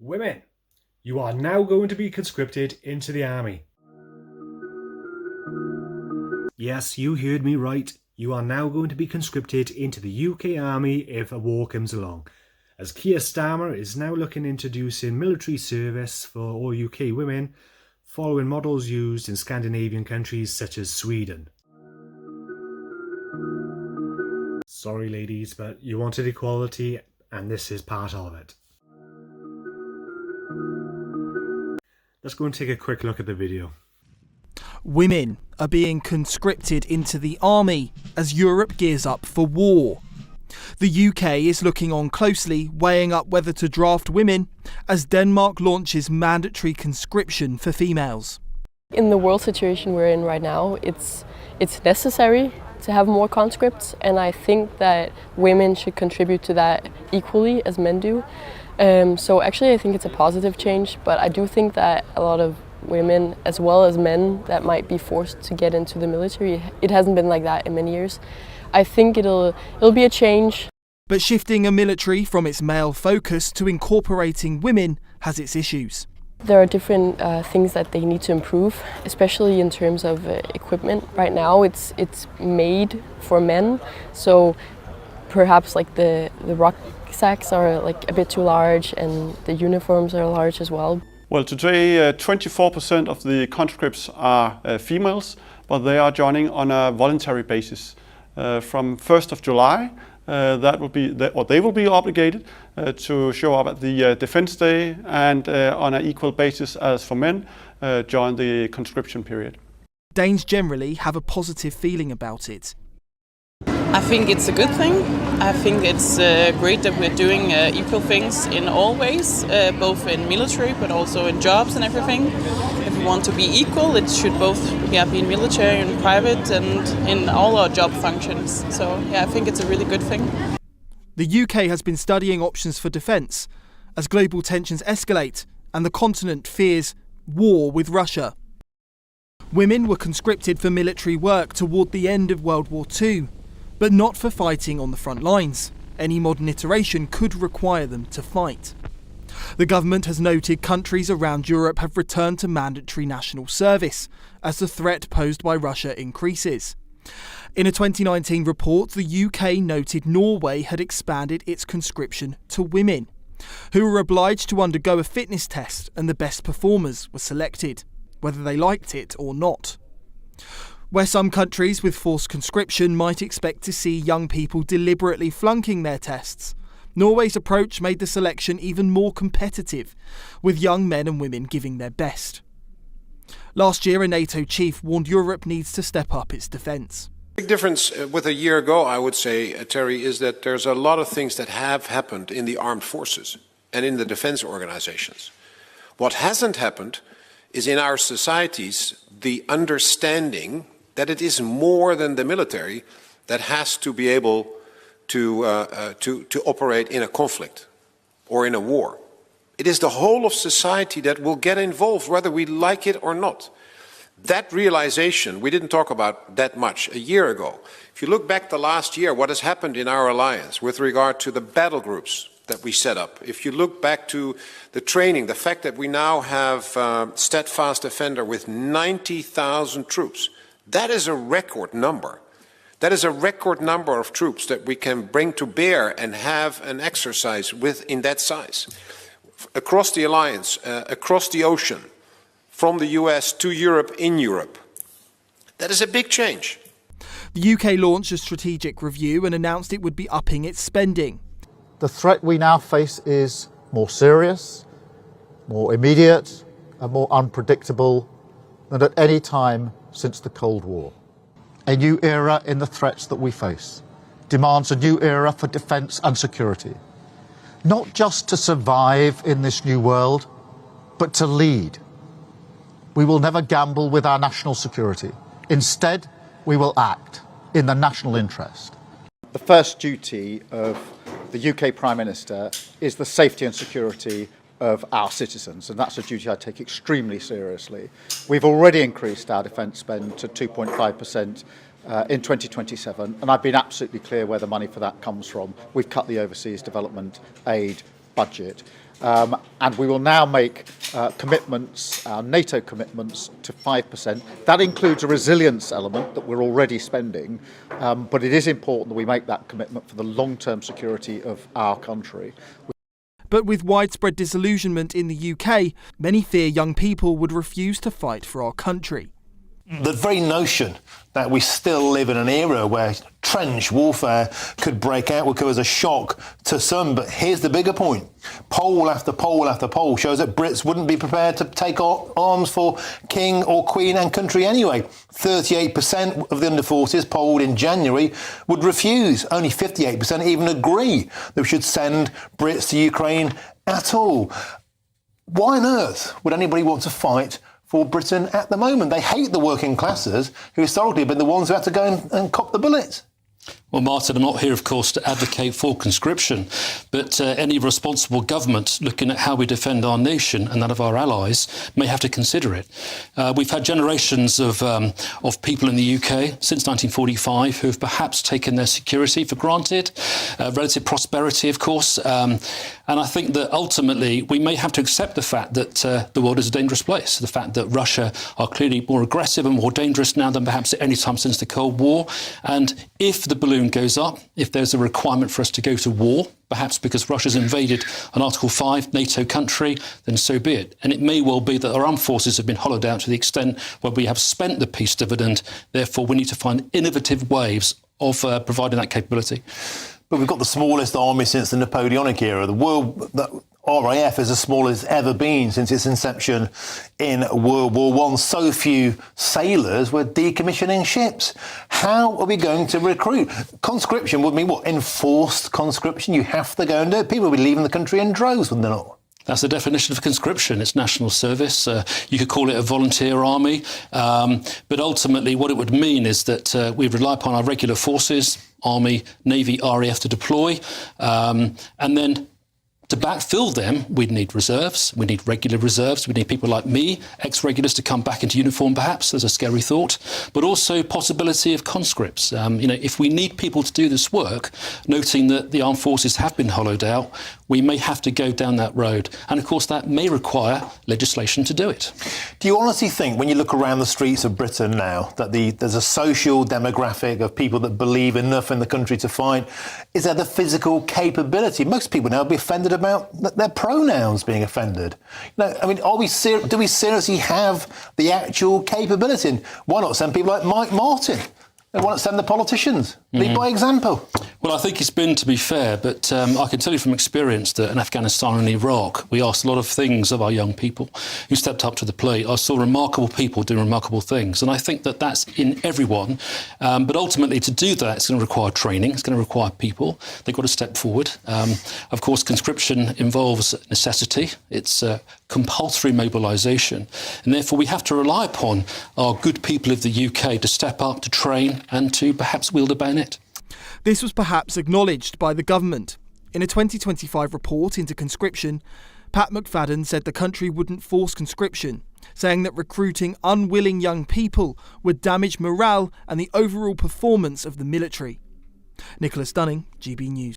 Women, you are now going to be conscripted into the army. Yes, you heard me right. You are now going to be conscripted into the UK Army if a war comes along, as Keir Starmer is now looking at introducing military service for all UK women, following models used in Scandinavian countries such as Sweden. Sorry ladies, but you wanted equality and this is part of it. Let's go and take a quick look at the video. Women are being conscripted into the army as Europe gears up for war. The UK is looking on closely, weighing up whether to draft women as Denmark launches mandatory conscription for females. In the world situation we're in right now, it's necessary to have more conscripts, and I think that women should contribute to that equally as men do. So actually I think it's a positive change, but I do think that a lot of women as well as men that might be forced to get into the military, it hasn't been like that in many years. I think it'll be a change. But shifting a military from its male focus to incorporating women has its issues. There are different things that they need to improve, especially in terms of equipment. Right now it's made for men, so perhaps like the rucksacks are like a bit too large and the uniforms are large as well. Well, today 24% of the conscripts are females, but they are joining on a voluntary basis. From 1st of July, they will be obligated to show up at the Defence Day and on an equal basis as for men join the conscription period. Danes generally have a positive feeling about it. I think it's a good thing. I think it's great that we're doing equal things in all ways, both in military but also in jobs and everything. If we want to be equal, it should both be in military and private and in all our job functions. So I think it's a really good thing. The UK has been studying options for defence as global tensions escalate and the continent fears war with Russia. Women were conscripted for military work toward the end of World War II. But not for fighting on the front lines. Any modern iteration could require them to fight. The government has noted countries around Europe have returned to mandatory national service as the threat posed by Russia increases. In a 2019 report, the UK noted Norway had expanded its conscription to women, who were obliged to undergo a fitness test, and the best performers were selected, whether they liked it or not. Where some countries with forced conscription might expect to see young people deliberately flunking their tests, Norway's approach made the selection even more competitive, with young men and women giving their best. Last year, a NATO chief warned Europe needs to step up its defence. The big difference with a year ago, I would say, Terry, is that there's a lot of things that have happened in the armed forces and in the defence organisations. What hasn't happened is in our societies the understanding that it is more than the military that has to be able to operate in a conflict or in a war. It is the whole of society that will get involved, whether we like it or not. That realization, we didn't talk about that much a year ago. If you look back to last year, what has happened in our alliance with regard to the battle groups that we set up, if you look back to the training, the fact that we now have Steadfast Defender with 90,000 troops, that is a record number. That is a record number of troops that we can bring to bear and have an exercise with in that size. Across the alliance, across the ocean, from the US to Europe, in Europe. That is a big change. The UK launched a strategic review and announced it would be upping its spending. The threat we now face is more serious, more immediate, and more unpredictable than at any time since the Cold War. A new era in the threats that we face demands a new era for defence and security. Not just to survive in this new world, but to lead. We will never gamble with our national security. Instead, we will act in the national interest. The first duty of the UK Prime Minister is the safety and security of our citizens, and that's a duty I take extremely seriously. We've already increased our defence spend to 2.5% in 2027, and I've been absolutely clear where the money for that comes from. We've cut the overseas development aid budget. and we will now make commitments, our NATO commitments, to 5%. That includes a resilience element that we're already spending, but it is important that we make that commitment for the long-term security of our country. But with widespread disillusionment in the UK, many fear young people would refuse to fight for our country. The very notion that we still live in an era where trench warfare could break out would come as a shock to some. But here's the bigger point. Poll after poll after poll shows that Brits wouldn't be prepared to take arms for king or queen and country anyway. 38% of the under-40s polled in January would refuse. Only 58% even agree that we should send Brits to Ukraine at all. Why on earth would anybody want to fight for Britain at the moment? They hate the working classes, who historically have been the ones who had to go and cop the bullets. Well, Martin, I'm not here, of course, to advocate for conscription, but any responsible government looking at how we defend our nation and that of our allies may have to consider it. We've had generations of people in the UK since 1945 who have perhaps taken their security for granted, relative prosperity, of course, and I think that ultimately we may have to accept the fact that the world is a dangerous place, the fact that Russia are clearly more aggressive and more dangerous now than perhaps at any time since the Cold War, and if the balloon goes up, if there's a requirement for us to go to war, perhaps because Russia's invaded an Article 5 NATO country, then so be it. And it may well be that our armed forces have been hollowed out to the extent where we have spent the peace dividend. Therefore, we need to find innovative ways of providing that capability. But we've got the smallest army since the Napoleonic era. The RAF is the smallest it's ever been since its inception in World War I. So few sailors were decommissioning ships. How are we going to recruit? Conscription would mean what? Enforced conscription? You have to go and do it. People would be leaving the country in droves, wouldn't they not? That's the definition of conscription. It's national service. You could call it a volunteer army. But ultimately what it would mean is that we rely upon our regular forces, Army, Navy, RAF to deploy, and then to backfill them, we'd need reserves, we need regular reserves, we need people like me, ex-regulars to come back into uniform perhaps, there's a scary thought, but also possibility of conscripts. If we need people to do this work, noting that the armed forces have been hollowed out, we may have to go down that road. And of course that may require legislation to do it. Do you honestly think, when you look around the streets of Britain now, that there's a social demographic of people that believe enough in the country to fight? Is there the physical capability? Most people now would be offended about their pronouns being offended. Do we seriously have the actual capability? And why not send people like Mike Martin? Why not send the politicians? Lead by example. Well, I think it's been, to be fair, but I can tell you from experience that in Afghanistan and Iraq, we asked a lot of things of our young people who stepped up to the plate. I saw remarkable people doing remarkable things, and I think that that's in everyone. But ultimately, to do that, it's going to require training. It's going to require people. They've got to step forward. Of course, conscription involves necessity. It's compulsory mobilisation, and therefore we have to rely upon our good people of the UK to step up, to train, and to perhaps wield a bayonet. This was perhaps acknowledged by the government. In a 2025 report into conscription, Pat McFadden said the country wouldn't force conscription, saying that recruiting unwilling young people would damage morale and the overall performance of the military. Nicholas Dunning, GB News.